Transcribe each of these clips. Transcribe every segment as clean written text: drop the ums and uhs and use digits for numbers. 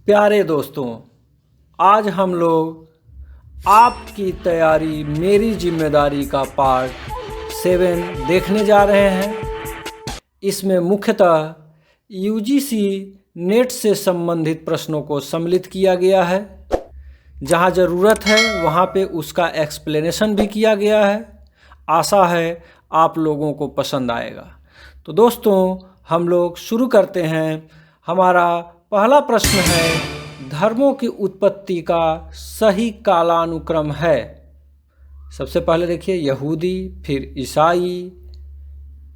प्यारे दोस्तों, आज हम लोग आपकी तैयारी मेरी जिम्मेदारी का पार्ट 7 देखने जा रहे हैं। इसमें मुख्यतः यूजीसी नेट से संबंधित प्रश्नों को सम्मिलित किया गया है। जहां ज़रूरत है वहां पे उसका एक्सप्लेनेशन भी किया गया है। आशा है आप लोगों को पसंद आएगा। तो दोस्तों, हम लोग शुरू करते हैं। हमारा पहला प्रश्न है, धर्मों की उत्पत्ति का सही कालानुक्रम है। सबसे पहले देखिए, यहूदी, फिर ईसाई,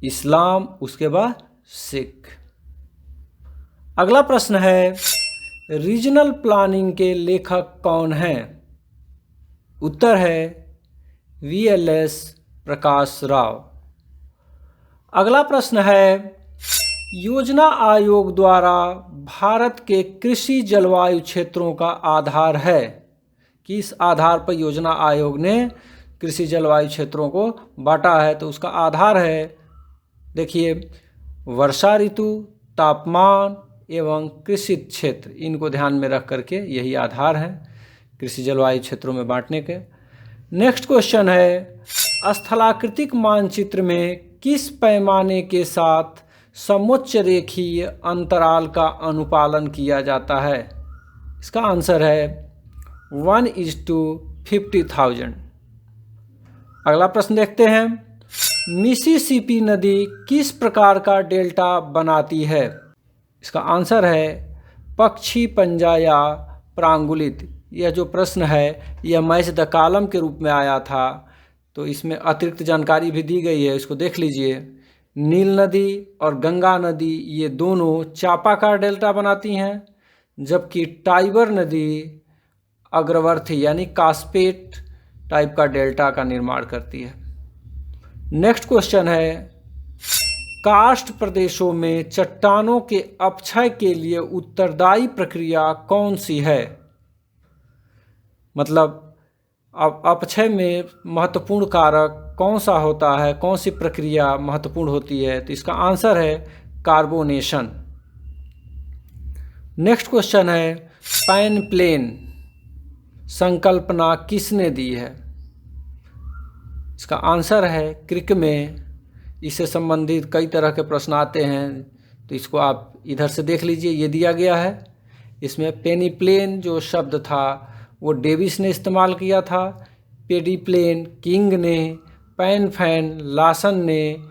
इस्लाम, उसके बाद सिख। अगला प्रश्न है, रीजनल प्लानिंग के लेखक कौन हैं? उत्तर है VLS प्रकाश राव। अगला प्रश्न है, योजना आयोग द्वारा भारत के कृषि जलवायु क्षेत्रों का आधार है। किस आधार पर योजना आयोग ने कृषि जलवायु क्षेत्रों को बांटा है? तो उसका आधार है, देखिए, वर्षा ऋतु, तापमान एवं कृषि क्षेत्र। इनको ध्यान में रख करके यही आधार है कृषि जलवायु क्षेत्रों में बांटने के। नेक्स्ट क्वेश्चन है, स्थलाकृतिक मानचित्र में किस पैमाने के साथ समोच्च रेखीय अंतराल का अनुपालन किया जाता है? इसका आंसर है 1:50,000। अगला प्रश्न देखते हैं, मिसिसिपी नदी किस प्रकार का डेल्टा बनाती है? इसका आंसर है पक्षी पंजा या प्रांगुलित। यह जो प्रश्न है यह मैच द कॉलम के रूप में आया था, तो इसमें अतिरिक्त जानकारी भी दी गई है, इसको देख लीजिए। नील नदी और गंगा नदी ये दोनों चापाकार डेल्टा बनाती हैं, जबकि टाइबर नदी अग्रवर्ती यानी कास्पेट टाइप का डेल्टा का निर्माण करती है। नेक्स्ट क्वेश्चन है, कार्स्ट प्रदेशों में चट्टानों के अपक्षय के लिए उत्तरदायी प्रक्रिया कौन सी है? मतलब अब अपक्षय में महत्वपूर्ण कारक कौन सा होता है, कौन सी प्रक्रिया महत्वपूर्ण होती है? तो इसका आंसर है कार्बोनेशन। नेक्स्ट क्वेश्चन है, पैन प्लेन संकल्पना किसने दी है? इसका आंसर है क्रिक में। इससे संबंधित कई तरह के प्रश्न आते हैं, तो इसको आप इधर से देख लीजिए, ये दिया गया है। इसमें पेनीप्लेन जो शब्द था वो डेविस ने इस्तेमाल किया था, पेडीप्लेन किंग ने, पैन फैन लासन ने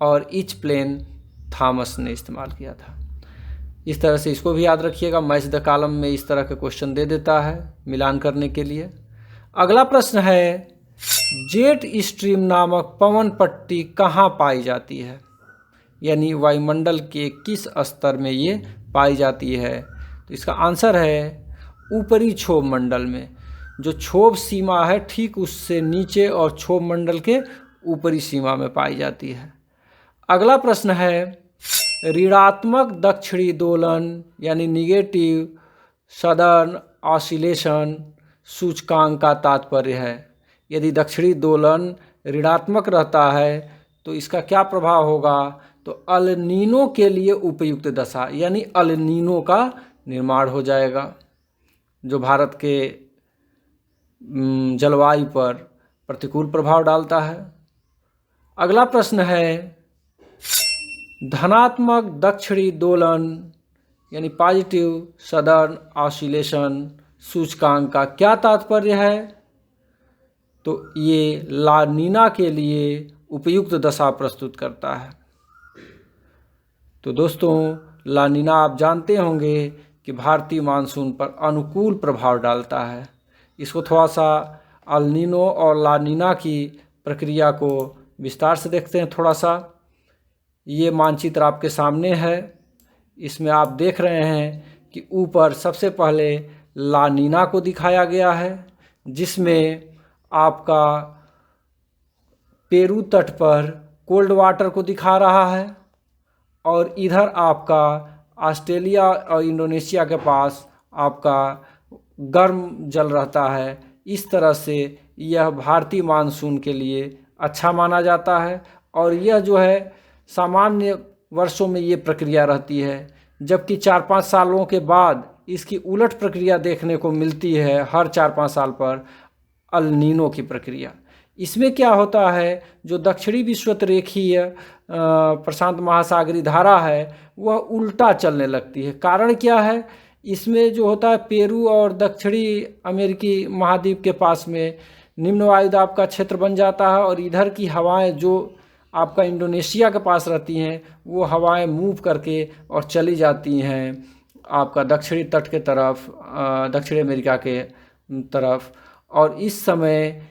और इच प्लेन थॉमस ने इस्तेमाल किया था। इस तरह से इसको भी याद रखिएगा, मैच द कॉलम में इस तरह के क्वेश्चन दे देता है मिलान करने के लिए। अगला प्रश्न है, जेट स्ट्रीम नामक पवन पट्टी कहाँ पाई जाती है? यानी वायुमंडल के किस स्तर में ये पाई जाती है? तो इसका आंसर है ऊपरी क्षोभ मंडल में। जो क्षोभ सीमा है ठीक उससे नीचे और क्षोभ मंडल के ऊपरी सीमा में पाई जाती है। अगला प्रश्न है, ऋणात्मक दक्षिणी दोलन यानी निगेटिव सदर्न ऑसिलेशन सूचकांक का तात्पर्य है। यदि दक्षिणी दोलन ऋणात्मक रहता है तो इसका क्या प्रभाव होगा? तो अल नीनो के लिए उपयुक्त दशा यानी अल नीनो का निर्माण हो जाएगा, जो भारत के जलवायु पर प्रतिकूल प्रभाव डालता है। अगला प्रश्न है, धनात्मक दक्षिणी दोलन यानी पॉजिटिव सदर्न ऑसिलेशन सूचकांक का क्या तात्पर्य है? तो ये ला नीना के लिए उपयुक्त दशा प्रस्तुत करता है। तो दोस्तों, ला नीना आप जानते होंगे कि भारतीय मानसून पर अनुकूल प्रभाव डालता है। इसको थोड़ा सा अल नीनो और ला नीना की प्रक्रिया को विस्तार से देखते हैं थोड़ा सा। ये मानचित्र आपके सामने है। इसमें आप देख रहे हैं कि ऊपर सबसे पहले ला नीना को दिखाया गया है, जिसमें आपका पेरू तट पर कोल्ड वाटर को दिखा रहा है और इधर आपका ऑस्ट्रेलिया और इंडोनेशिया के पास आपका गर्म जल रहता है। इस तरह से यह भारतीय मानसून के लिए अच्छा माना जाता है और यह जो है सामान्य वर्षों में ये प्रक्रिया रहती है, जबकि 4-5 सालों के बाद इसकी उलट प्रक्रिया देखने को मिलती है हर 4-5 साल पर, अल नीनो की प्रक्रिया। इसमें क्या होता है, जो दक्षिणी विषुवतरेखीय प्रशांत महासागरीय धारा है वह उल्टा चलने लगती है। कारण क्या है, इसमें जो होता है पेरू और दक्षिणी अमेरिकी महाद्वीप के पास में निम्न वायुदाब का क्षेत्र बन जाता है, और इधर की हवाएं जो आपका इंडोनेशिया के पास रहती हैं वो हवाएं मूव करके और चली जाती हैं आपका दक्षिणी तट के तरफ, दक्षिणी अमेरिका के तरफ। और इस समय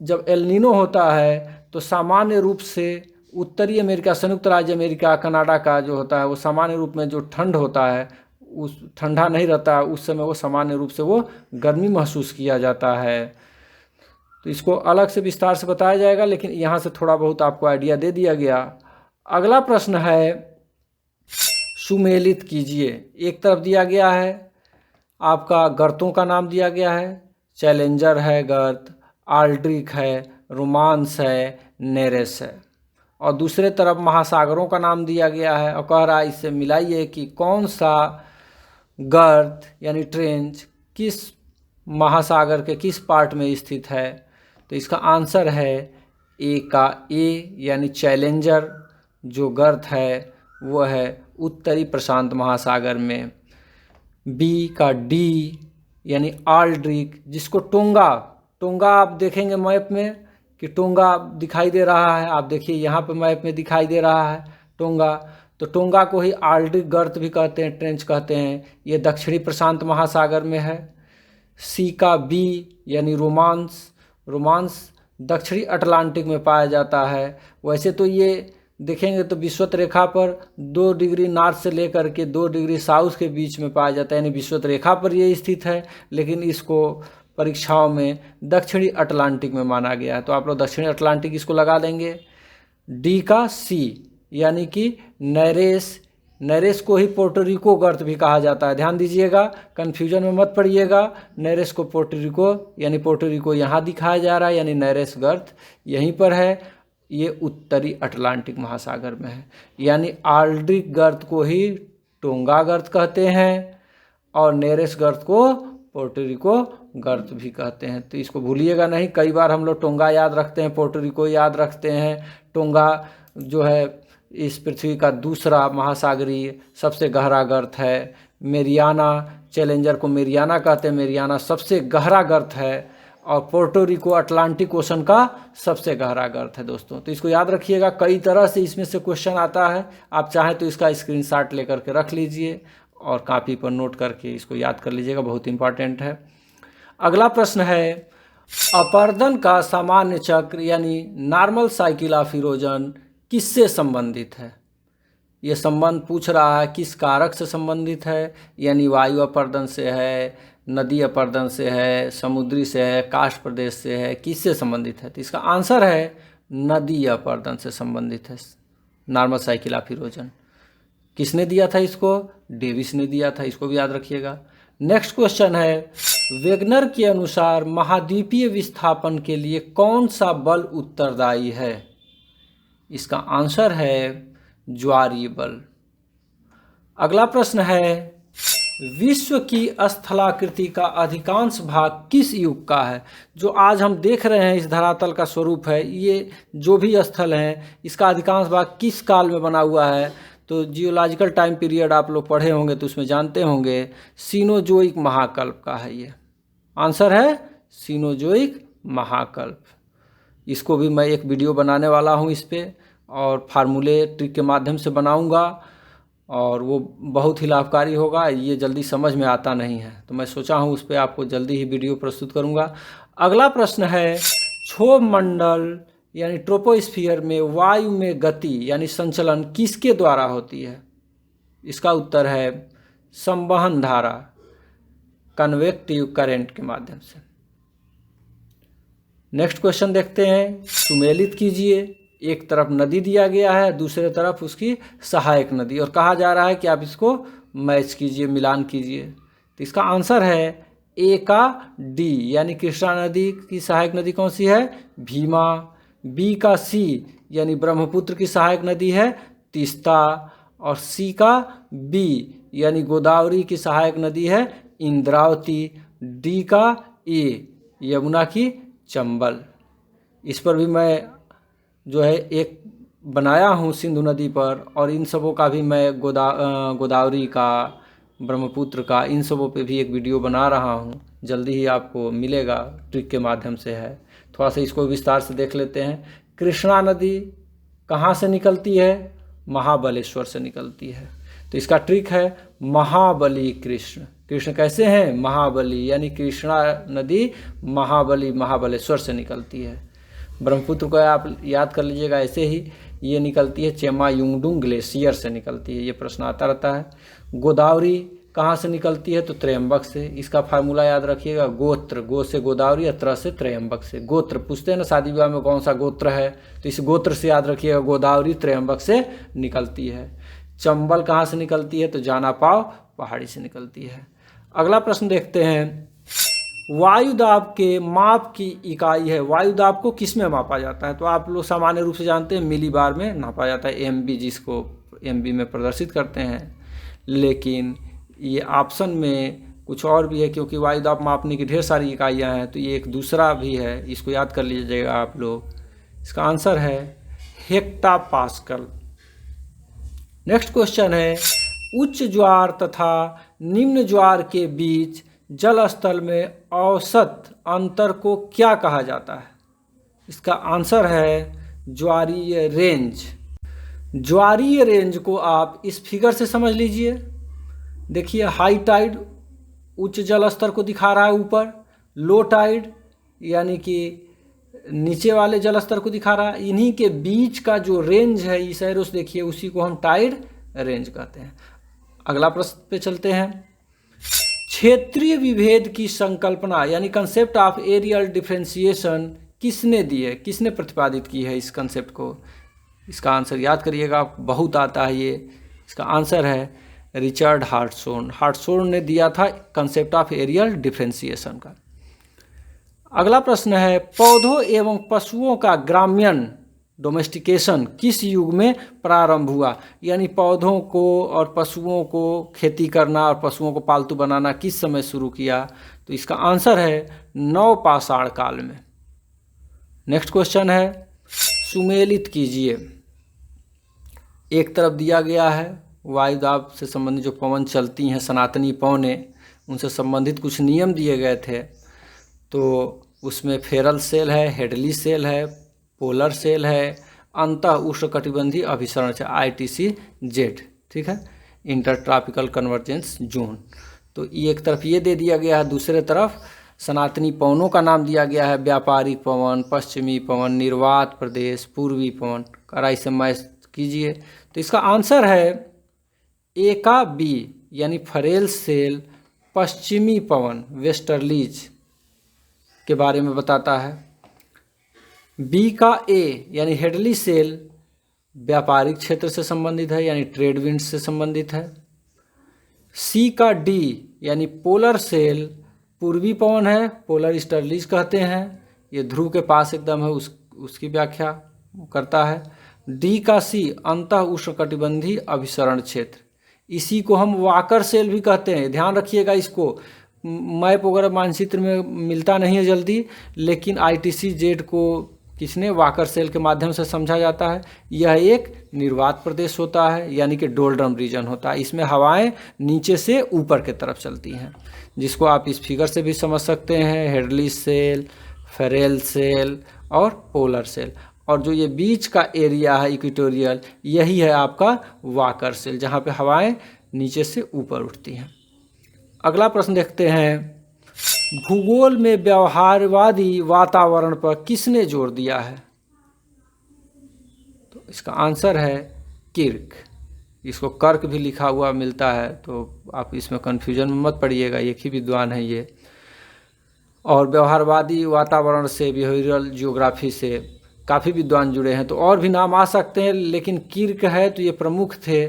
जब एल नीनो होता है तो सामान्य रूप से उत्तरी अमेरिका, संयुक्त राज्य अमेरिका, कनाडा का जो होता है वो सामान्य रूप में जो ठंड होता है उस ठंडा नहीं रहता, उस समय वो सामान्य रूप से वो गर्मी महसूस किया जाता है। तो इसको अलग से विस्तार से बताया जाएगा, लेकिन यहाँ से थोड़ा बहुत आपको आइडिया दे दिया गया। अगला प्रश्न है, सुमेलित कीजिए। एक तरफ दिया गया है आपका गर्तों का नाम दिया गया है, चैलेंजर है गर्त, आल्ड्रिक है, रोमांस है, नेरेस है, और दूसरे तरफ महासागरों का नाम दिया गया है और कह रहा है इससे मिलाइए कि कौन सा गर्त यानी ट्रेंच किस महासागर के किस पार्ट में स्थित है। तो इसका आंसर है ए का ए यानी चैलेंजर जो गर्त है वो है उत्तरी प्रशांत महासागर में। बी का डी यानी आल्ड्रिक, जिसको टोंगा आप देखेंगे मैप में कि टोंगा दिखाई दे रहा है, आप देखिए यहाँ पे मैप में दिखाई दे रहा है टोंगा, तो टोंगा को ही आल्ड्रिक गर्त भी कहते हैं, ट्रेंच कहते हैं। ये दक्षिणी प्रशांत महासागर में है। सी का बी यानी रोमांस दक्षिणी अटलांटिक में पाया जाता है। वैसे तो ये देखेंगे तो विषुवत रेखा पर 2 डिग्री नॉर्थ से लेकर के 2 डिग्री साउथ के बीच में पाया जाता है, यानी विषुवत रेखा पर ये स्थित है, लेकिन इसको परीक्षाओं में दक्षिणी अटलांटिक में माना गया है। तो आप लोग दक्षिणी अटलांटिक इसको लगा देंगे। डी का सी यानी कि नैरेस को ही पोर्टोरिको गर्त भी कहा जाता है। ध्यान दीजिएगा, कन्फ्यूजन में मत पड़िएगा। नैरेस को पोर्टोरिको यानी पोर्टोरिको यहाँ दिखाया जा रहा है, यानी नैरेस गर्त यहीं पर है, ये उत्तरी अटलांटिक महासागर में है। यानी आल्ड्रिक गर्त को ही टोंगा गर्त कहते हैं और नेरेस गर्त को पोर्टोरिको गर्त भी कहते हैं। तो इसको भूलिएगा नहीं, कई बार हम लोग टोंगा याद रखते हैं, पोर्टोरिको याद रखते हैं। टोंगा जो है इस पृथ्वी का दूसरा महासागरीय सबसे गहरा गर्त है। मेरियाना, चैलेंजर को मेरियाना कहते हैं, मेरियाना सबसे गहरा गर्त है, और पोर्टोरिको अटलांटिक ओशन का सबसे गहरा गर्त है दोस्तों। तो इसको याद रखिएगा, कई तरह से इसमें से क्वेश्चन आता है। आप चाहें तो इसका स्क्रीनशॉट लेकर के रख लीजिए और कॉपी पर नोट करके इसको याद कर लीजिएगा, बहुत इंपॉर्टेंट है। अगला प्रश्न है, अपर्दन का सामान्य चक्र यानी नॉर्मल साइकिल ऑफ इरोजन किससे संबंधित है। ये संबंध पूछ रहा है किस कारक से संबंधित है, यानी वायु अपर्दन से है, नदी अपर्दन से है, समुद्री से है, काष्ठ प्रदेश से है, किससे संबंधित है। तो इसका आंसर है नदी अपर्दन से संबंधित है नॉर्मल साइकिल ऑफ इरोजन। किसने दिया था इसको, डेविस ने दिया था, इसको भी याद रखिएगा। नेक्स्ट क्वेश्चन है, वेगनर के अनुसार महाद्वीपीय विस्थापन के लिए कौन सा बल उत्तरदायी है। इसका आंसर है ज्वारीय बल। अगला प्रश्न है, विश्व की स्थलाकृति का अधिकांश भाग किस युग का है। जो आज हम देख रहे हैं इस धरातल का स्वरूप है, ये जो भी स्थल हैं इसका अधिकांश भाग किस काल में बना हुआ है। तो जियोलॉजिकल टाइम पीरियड आप लोग पढ़े होंगे तो उसमें जानते होंगे सीनोजोइक महाकल्प का है। ये आंसर है सीनोजोइक महाकल्प। इसको भी मैं एक वीडियो बनाने वाला हूँ इस पर, और फार्मूले ट्रिक के माध्यम से बनाऊँगा, और वो बहुत ही लाभकारी होगा। ये जल्दी समझ में आता नहीं है, तो मैं सोचा हूँ उस पर आपको जल्दी ही वीडियो प्रस्तुत करूँगा। अगला प्रश्न है, क्षोभ मंडल यानी ट्रोपोस्फियर में वायु में गति यानी संचलन किसके द्वारा होती है। इसका उत्तर है संवहन धारा, कन्वेक्टिव करंट के माध्यम से। नेक्स्ट क्वेश्चन देखते हैं, सुमेलित कीजिए। एक तरफ नदी दिया गया है, दूसरे तरफ उसकी सहायक नदी, और कहा जा रहा है कि आप इसको मैच कीजिए, मिलान कीजिए। तो इसका आंसर है ए का डी यानी कृष्णा नदी की सहायक नदी कौन सी है, भीमा। बी का सी यानी ब्रह्मपुत्र की सहायक नदी है तीस्ता, और सी का बी यानी गोदावरी की सहायक नदी है इंद्रावती। डी का ए यमुना की चंबल। इस पर भी मैं जो है एक बनाया हूँ सिंधु नदी पर, और इन सबों का भी मैं गोदावरी का, ब्रह्मपुत्र का, इन सबों पे भी एक वीडियो बना रहा हूँ, जल्दी ही आपको मिलेगा, ट्रिक के माध्यम से है। थोड़ा सा इसको विस्तार से देख लेते हैं। कृष्णा नदी कहाँ से निकलती है? महाबलेश्वर से निकलती है। तो इसका ट्रिक है महाबली कृष्ण। कृष्ण कैसे हैं? महाबली, यानी कृष्णा नदी महाबलेश्वर से निकलती है। ब्रह्मपुत्र को आप याद कर लीजिएगा ऐसे ही, ये निकलती है चेमायुंगडुंग ग्लेशियर से निकलती है, ये प्रश्न आता रहता है। गोदावरी कहाँ से निकलती है? तो त्रयंबक से। इसका फार्मूला याद रखिएगा, गोत्र, गो से गोदावरी और त्र से त्रयंबक से। गोत्र पूछते हैं ना शादी विवाह में कौन सा गोत्र है, तो इस गोत्र से याद रखिएगा, गोदावरी त्रयंबक से निकलती है। चंबल कहाँ से निकलती है? तो जानापाव पहाड़ी से निकलती है। अगला प्रश्न देखते हैं। वायुदाब के माप की इकाई है। वायुदाब को किस में मापा जाता है? तो आप लोग सामान्य रूप से जानते हैं मिली बार में नापा जाता है, एमबी, जिसको एमबी में प्रदर्शित करते हैं। लेकिन ये ऑप्शन में कुछ और भी है, क्योंकि वायुदाब मापने की ढेर सारी इकाइयाँ हैं, तो ये एक दूसरा भी है, इसको याद कर लीजिएगा आप लोग। इसका आंसर है हेक्टापास्कल। नेक्स्ट क्वेश्चन है, उच्च ज्वार तथा निम्न ज्वार के बीच जल स्थल में औसत अंतर को क्या कहा जाता है? इसका आंसर है ज्वारीय रेंज। ज्वारीय रेंज को आप इस फिगर से समझ लीजिए। देखिए, हाई टाइड उच्च जल स्तर को दिखा रहा है ऊपर, लो टाइड यानी कि नीचे वाले जल स्तर को दिखा रहा है। इन्हीं के बीच का जो रेंज है इस एरो से देखिए, उसी को हम टाइड रेंज कहते हैं। अगला प्रश्न पे चलते हैं। क्षेत्रीय विभेद की संकल्पना यानी कंसेप्ट ऑफ एरियल डिफरेंशिएशन किसने दी है, किसने प्रतिपादित की है इस कंसेप्ट को? इसका आंसर याद करिएगा, बहुत आता है ये। इसका आंसर है रिचर्ड हार्टशोर्न। हार्टशोर्न ने दिया था कंसेप्ट ऑफ एरियल डिफरेंशिएशन का। अगला प्रश्न है, पौधों एवं पशुओं का ग्राम्यन डोमेस्टिकेशन किस युग में प्रारंभ हुआ? यानी पौधों को और पशुओं को खेती करना और पशुओं को पालतू बनाना किस समय शुरू किया? तो इसका आंसर है नवपाषाण काल में। नेक्स्ट क्वेश्चन है, सुमेलित कीजिए। एक तरफ दिया गया है वायुदाब से संबंधित जो पवन चलती हैं सनातनी पवनें, उनसे संबंधित कुछ नियम दिए गए थे। तो उसमें फेरल सेल है, हेडली सेल है, पोलर सेल है, अंतः उष्णकटिबंधीय अभिसरण है ITC-Z, ठीक है, इंटर ट्रॉपिकल कन्वर्जेंस जोन। तो एक तरफ ये दे दिया गया है, दूसरे तरफ सनातनी पवनों का नाम दिया गया है, व्यापारिक पवन, पश्चिमी पवन, निर्वात प्रदेश, पूर्वी पवन। कड़ाई से मैच कीजिए। तो इसका आंसर है ए का बी यानी फरेल सेल पश्चिमी पवन वेस्टर्लीज के बारे में बताता है। बी का ए यानी हेडली सेल व्यापारिक क्षेत्र से संबंधित है, यानी ट्रेड विंड से संबंधित है। सी का डी यानी पोलर सेल पूर्वी पवन है, पोलर ईस्टर्लीज कहते हैं, ये ध्रुव के पास एकदम है, उसकी व्याख्या करता है। डी का सी अंतः उष्णकटिबंधीय अभिसरण क्षेत्र, इसी को हम वाकर सेल भी कहते हैं। ध्यान रखिएगा, इसको मैप वगैरह मानचित्र में मिलता नहीं है जल्दी, लेकिन ITC-Z को किसने वाकर सेल के माध्यम से समझा जाता है। यह एक निर्वात प्रदेश होता है, यानी कि डोल्ड्रम रीजन होता है। इसमें हवाएं नीचे से ऊपर की तरफ चलती हैं, जिसको आप इस फिगर से भी समझ सकते हैं, हेडली सेल, फेरेल सेल और पोलर सेल। और जो ये बीच का एरिया है इक्वेटोरियल, यही है आपका वाकर सेल, जहाँ पे हवाएं नीचे से ऊपर उठती हैं। अगला प्रश्न देखते हैं, भूगोल में व्यवहारवादी वातावरण पर किसने जोर दिया है? तो इसका आंसर है किर्क। इसको कर्क भी लिखा हुआ मिलता है, तो आप इसमें कन्फ्यूजन में मत पड़िएगा, एक ही विद्वान है ये। और व्यवहारवादी वातावरण से, बिहेवियरल जियोग्राफी से काफ़ी विद्वान जुड़े हैं, तो और भी नाम आ सकते हैं, लेकिन किर्क है तो ये प्रमुख थे,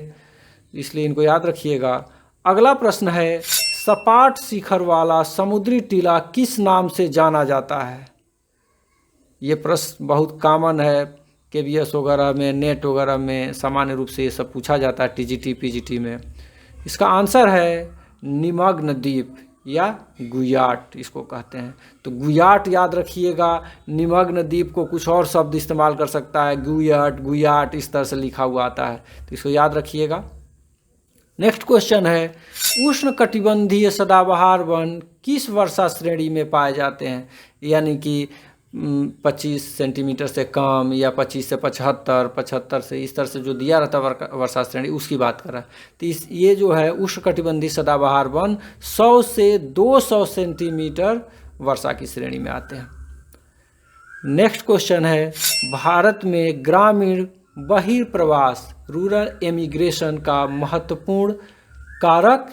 इसलिए इनको याद रखिएगा। अगला प्रश्न है, सपाट शिखर वाला समुद्री टीला किस नाम से जाना जाता है? ये प्रश्न बहुत कॉमन है, KVS वगैरह में, नेट वगैरह में सामान्य रूप से ये सब पूछा जाता है, TGT PGT में। इसका आंसर है निमग्न द्वीप या गुयाट इसको कहते हैं। तो गुयाट याद रखिएगा, निमग्न द्वीप को कुछ और शब्द इस्तेमाल कर सकता है, गुयाट, गुयाट इस तरह से लिखा हुआ आता है, तो इसको याद रखिएगा। नेक्स्ट क्वेश्चन है, उष्णकटिबंधीय सदाबहार वन किस वर्षा श्रेणी में पाए जाते हैं? यानी कि 25 सेंटीमीटर से कम या 25 से 75, 75 से इस तरह से जो दिया रहता है वर्षा श्रेणी, उसकी बात कर रहा है। तो ये जो है उष्णकटिबंधीय सदाबहार वन 100 से 200 सेंटीमीटर वर्षा की श्रेणी में आते हैं। नेक्स्ट क्वेश्चन है, भारत में ग्रामीण बहिर्प्रवास रूरल एमिग्रेशन का महत्वपूर्ण कारक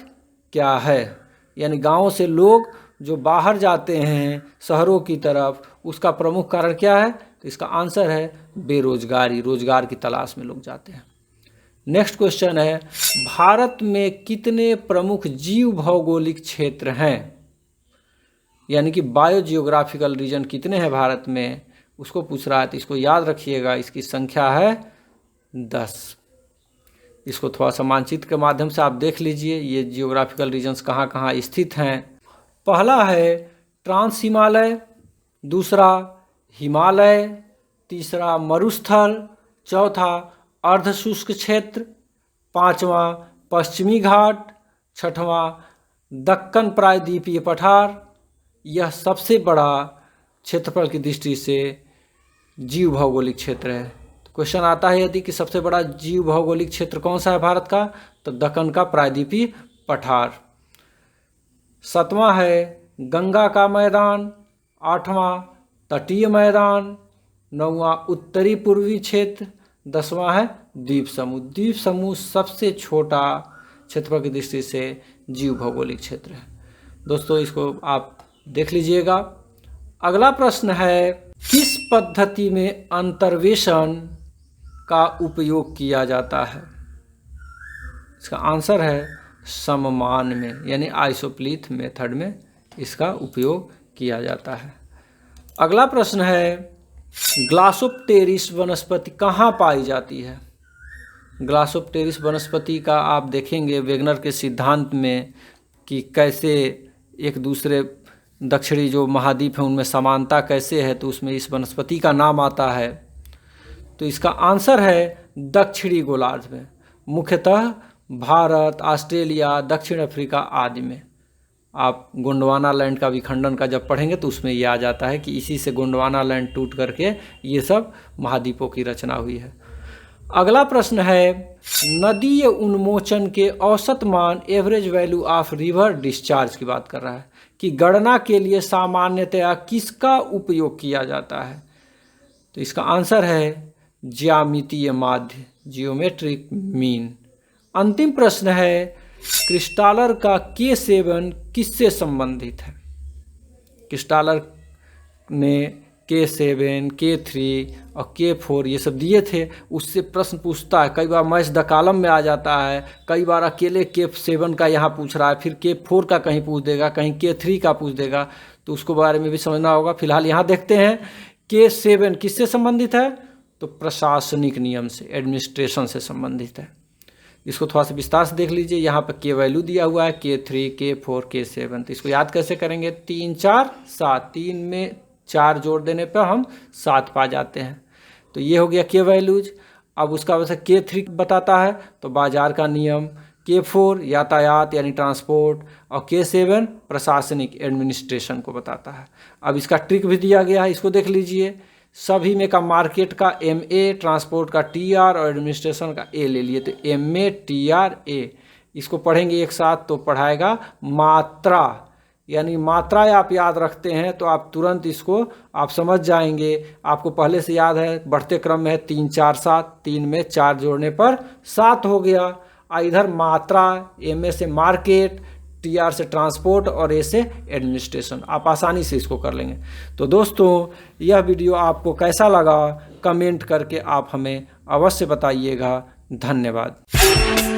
क्या है? यानी गाँव से लोग जो बाहर जाते हैं शहरों की तरफ, उसका प्रमुख कारण क्या है? तो इसका आंसर है बेरोजगारी, रोजगार की तलाश में लोग जाते हैं। नेक्स्ट क्वेश्चन है, भारत में कितने प्रमुख जीव भौगोलिक क्षेत्र हैं? यानी कि बायो जियोग्राफिकल रीजन कितने हैं भारत में, उसको पूछ रहा है। तो इसको याद रखिएगा, इसकी संख्या है 10। इसको थोड़ा सा मानचित्र के माध्यम से आप देख लीजिए, ये जियोग्राफिकल रीजन्स कहाँ कहाँ स्थित हैं। पहला है ट्रांस हिमालय, दूसरा हिमालय, तीसरा मरुस्थल, चौथा अर्धशुष्क क्षेत्र, पांचवा पश्चिमी घाट, छठवां दक्कन प्रायद्वीपीय पठार। यह सबसे बड़ा क्षेत्रफल की दृष्टि से जीव भौगोलिक क्षेत्र है। तो क्वेश्चन आता है यदि कि सबसे बड़ा जीव भौगोलिक क्षेत्र कौन सा है भारत का, तो दक्कन का प्रायद्वीपीय पठार। सातवां है गंगा का मैदान, आठवां तटीय मैदान, नौवां उत्तरी पूर्वी क्षेत्र, 10वां है द्वीप समूह। द्वीप समूह सबसे छोटा क्षेत्रफल की दृष्टि से जीव भौगोलिक क्षेत्र है। दोस्तों इसको आप देख लीजिएगा। अगला प्रश्न है, किस पद्धति में अंतर्वेशन का उपयोग किया जाता है? इसका आंसर है सममान में, यानी आइसोप्लीथ मेथड में इसका उपयोग किया जाता है। अगला प्रश्न है, ग्लासोप्टेरिस वनस्पति कहाँ पाई जाती है? ग्लासोप्टेरिस वनस्पति का आप देखेंगे वेगनर के सिद्धांत में कि कैसे एक दूसरे दक्षिणी जो महाद्वीप हैं उनमें समानता कैसे है, तो उसमें इस वनस्पति का नाम आता है। तो इसका आंसर है दक्षिणी गोलार्ध में, मुख्यतः भारत, ऑस्ट्रेलिया, दक्षिण अफ्रीका आदि में। आप गोंडवाना लैंड का विखंडन का जब पढ़ेंगे तो उसमें ये आ जाता है कि इसी से गोंडवाना लैंड टूट करके ये सब महाद्वीपों की रचना हुई है। अगला प्रश्न है, नदीय उन्मोचन के औसत मान, average value of river discharge की बात कर रहा है कि गणना के लिए सामान्यतया किसका उपयोग किया जाता है? तो इसका आंसर है ज्यामितीय माध्य, जियोमेट्रिक मीन। अंतिम प्रश्न है, क्रिस्टालर का K7 किससे संबंधित है? क्रिस्टालर ने K7, K3 और K4 ये सब दिए थे, उससे प्रश्न पूछता है। कई बार मैच द कॉलम में आ जाता है, कई बार अकेले K7 का यहाँ पूछ रहा है, फिर K4 का कहीं पूछ देगा, कहीं K3 का पूछ देगा, तो उसको बारे में भी समझना होगा। फिलहाल यहाँ देखते हैं K7 किससे संबंधित है, तो प्रशासनिक नियम से, एडमिनिस्ट्रेशन से संबंधित है। इसको थोड़ा सा विस्तार से देख लीजिए। यहाँ पर K वैल्यू दिया हुआ है, K3, K4, K7। तो इसको याद कैसे करेंगे? 3, 4, 7, 3 में 4 जोड़ देने पर हम 7 पा जाते हैं। तो ये हो गया K वैल्यूज। अब उसका वैसे K3 बताता है तो बाजार का नियम, K4 यातायात यानी ट्रांसपोर्ट, और K7 प्रशासनिक एडमिनिस्ट्रेशन को बताता है। अब इसका ट्रिक भी दिया गया है, इसको देख लीजिए। सभी में का मार्केट का MA, ट्रांसपोर्ट का TR और एडमिनिस्ट्रेशन का A ले लिए, तो MA TR A इसको पढ़ेंगे एक साथ तो पढ़ाएगा मात्रा। यानी मात्रा आप याद रखते हैं तो आप तुरंत इसको आप समझ जाएंगे। आपको पहले से याद है, बढ़ते क्रम में है 3, 4, 7, 3 में 4 जोड़ने पर 7 हो गया। इधर मात्रा, MA से मार्केट, TR से ट्रांसपोर्ट और A से एडमिनिस्ट्रेशन, आप आसानी से इसको कर लेंगे। तो दोस्तों यह वीडियो आपको कैसा लगा कमेंट करके आप हमें अवश्य बताइएगा। धन्यवाद।